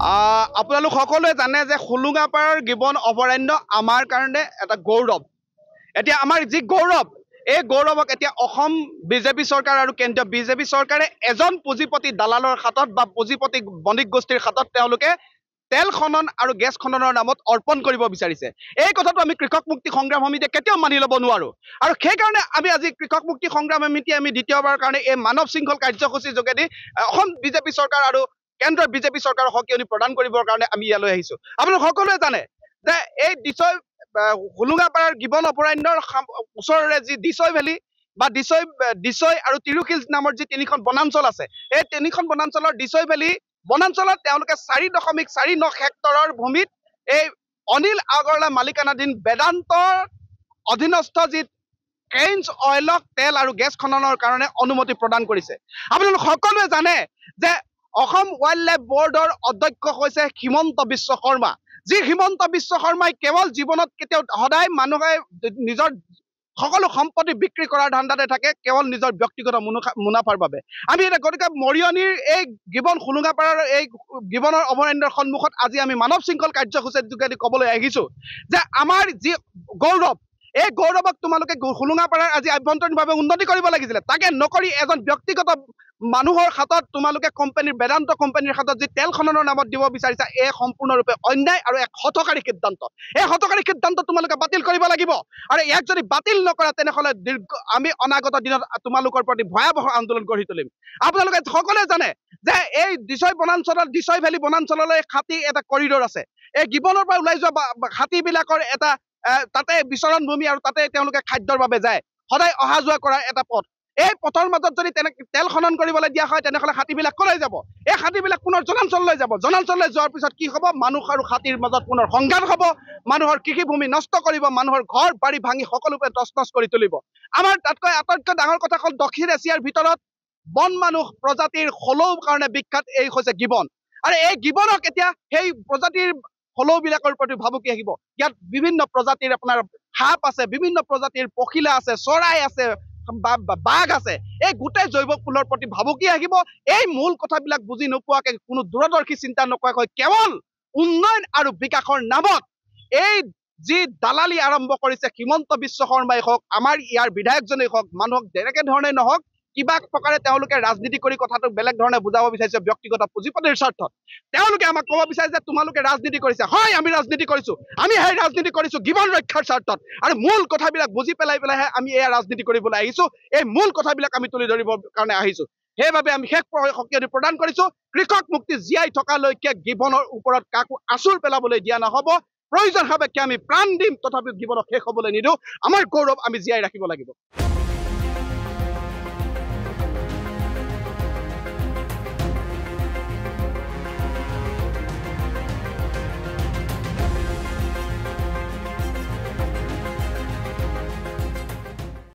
আপোনালোক সকলোৱে জানে যে হোলোঙাপাৰৰ গিবন অভয়াৰণ্য আমাৰ কাৰণে এটা গৌৰৱ। এতিয়া আমাৰ যি গৌৰৱ, এই গৌৰৱক এতিয়া অসম বিজেপি চৰকাৰ আৰু কেন্দ্ৰীয় বিজেপি চৰকাৰে এজন পুঁজিপতি দালালৰ হাতত বা পুঁজিপতি বণিক গোষ্ঠীৰ হাতত তেওঁলোকে তেল খনন আৰু গেছ খননৰ নামত অৰ্পণ কৰিব বিচাৰিছে। এই কথাটো আমি কৃষক মুক্তি সংগ্ৰাম সমিতিয়ে কেতিয়াও মানি ল'ব নোৱাৰো। আৰু সেইকাৰণে আমি আজি কৃষক মুক্তি সংগ্ৰাম সমিতিয়ে আমি দ্বিতীয়বাৰৰ কাৰণে এই মানৱ শৃংখল কাৰ্যসূচীৰ যোগেদি অসম বিজেপি চৰকাৰ আৰু কেন্দ্ৰীয় বিজেপি চৰকাৰৰ সকিয়নি প্ৰদান কৰিবৰ কাৰণে আমি ইয়ালৈ আহিছো। আপোনালোক সকলোৱে জানে যে এই হোলোঙাপাৰৰ গিবন অভয়াৰণ্যৰ ওচৰৰে যি দিছৈ ভেলী বা দিছৈ আৰু তিৰুশিল নামৰ যি তিনিখন বনাঞ্চল আছে, এই তিনিখন বনাঞ্চলৰ দিছৈ ভেলী বনাঞ্চলত তেওঁলোকে 4.49 হেক্টৰৰ ভূমিত এই অনিল আগৰৱালা মালিকানাধীন বেদান্তৰ অধীনস্থ যি কেইনছ অইলক তেল আৰু গেছ খননৰ কাৰণে অনুমতি প্ৰদান কৰিছে। আপোনালোক সকলোৱে জানে যে অসম ৱাইল্ড লাইফ বৰ্ডৰ অধ্যক্ষ হৈছে হিমন্ত বিশ্ব শৰ্মা। যি হিমন্ত বিশ্ব শৰ্মাই কেৱল জীৱনত কেতিয়াও সদায় মানুহে নিজৰ সকলো সম্পত্তি বিক্ৰী কৰাৰ ধান্দাতে থাকে, কেৱল নিজৰ ব্যক্তিগত মুনাফাৰ বাবে। আমি এতিয়া গতিকে মৰিয়নিৰ এই গিবন হোলোঙাপাৰৰ এই গিবনৰ অভয়াৰণ্যৰ সন্মুখত আজি আমি মানৱ শৃংখল কাৰ্যসূচীৰ যোগেদি ক'বলৈ আহিছো যে আমাৰ যি গৌৰৱ, এই গৌৰৱক তোমালোকে হোলোঙাপাৰাৰ আজি আভ্যন্তৰীণভাৱে উন্নতি কৰিব লাগিছিলে। তাকে নকৰি এজন ব্যক্তিগত মানুহৰ হাতত তোমালোকে বেদান্ত কোম্পানীৰ হাতত যি তেল খননৰ নামত দিব বিচাৰিছা, এই সম্পূৰ্ণৰূপে অন্যায় আৰু এক হঠকাৰী সিদ্ধান্ত। এই হঠকাৰী সিদ্ধান্ত তোমালোকে বাতিল কৰিব লাগিব। আৰু ইয়াক যদি বাতিল নকৰা তেনেহ'লে আমি অনাগত দিনত তোমালোকৰ প্ৰতি ভয়াৱহ আন্দোলন গঢ়ি তুলিম। আপোনালোকে সকলোৱে জানে যে এই দিছৈ ভেলী বনাঞ্চললৈ হাতী এটা কৰিডৰ আছে। এই গিবনৰ পৰা ওলাই যোৱা হাতীবিলাকৰ এটা তাতে বিচৰণ ভূমি আৰু তাতে তেওঁলোকে খাদ্যৰ বাবে যায়, সদায় অহা যোৱা কৰাৰ এটা পথ। এই পথৰ মাজত যদি তেল খনন কৰিবলৈ দিয়া হয় তেনেহ'লে হাতীবিলাক কলৈ যাব? এই হাতীবিলাক পুনৰ জনাঞ্চললৈ যাব। জনাঞ্চললৈ যোৱাৰ পিছত কি হ'ব? মানুহ আৰু হাতীৰ মাজত পুনৰ সংঘাত হ'ব, মানুহৰ কৃষিভূমি নষ্ট কৰিব, মানুহৰ ঘৰ বাৰী ভাঙি সকলোকে তছনছ কৰি তুলিব। আমাৰ তাতকৈ আটাইতকৈ ডাঙৰ কথা হ'ল দক্ষিণ এছিয়াৰ ভিতৰত বন মানুহ প্ৰজাতিৰ হলৌ কাৰণে বিখ্যাত এই হৈছে গিবন। আৰু এই গিবনক এতিয়া সেই প্ৰজাতিৰ হলৌবিলাকৰ প্ৰতি ভাবুকি আহিব। ইয়াত বিভিন্ন প্ৰজাতিৰ আপোনাৰ সাপ আছে, বিভিন্ন প্ৰজাতিৰ পখিলা আছে, চৰাই আছে, বাঘ আছে। এই গোটেই জৈৱ ফুলৰ প্ৰতি ভাবুকি আহিব। এই মূল কথাবিলাক বুজি নোপোৱাকে, কোনো দূৰদৰ্শী চিন্তা নকৰাকৈ কেৱল উন্নয়ন আৰু বিকাশৰ নামত এই যি দালালি আৰম্ভ কৰিছে হিমন্ত বিশ্ব শৰ্মাই হওক, আমাৰ ইয়াৰ বিধায়কজনেই হওক, মানুহক যেনেকে ধৰণে নহওক কিবা প্ৰকাৰে তেওঁলোকে ৰাজনীতি কৰি কথাটো বেলেগ ধৰণে বুজাব বিচাৰিছে ব্যক্তিগত পুঁজিপতিৰ স্বাৰ্থত। তেওঁলোকে আমাক ক'ব বিচাৰে যে তোমালোকে ৰাজনীতি কৰিছা। হয়, আমি ৰাজনীতি কৰিছো। আমি সেই ৰাজনীতি কৰিছো গিবন ৰক্ষাৰ স্বাৰ্থত। আৰু মূল কথাবিলাক বুজি পেলাইহে আমি এয়া ৰাজনীতি কৰিবলৈ আহিছো। এই মূল কথাবিলাক আমি তুলি ধৰিবৰ কাৰণে আহিছো। সেইবাবে আমি শেষ সকিয়নি প্ৰদান কৰিছো, কৃষক মুক্তি জীয়াই থকালৈকে গিবনৰ ওপৰত কাকো আঁচুৰ পেলাবলৈ দিয়া নহ'ব। প্ৰয়োজন সাপেক্ষে আমি প্ৰাণ দিম, তথাপিও গিবনক শেষ হ'বলৈ নিদিওঁ। আমাৰ গৌৰৱ আমি জীয়াই ৰাখিব লাগিব।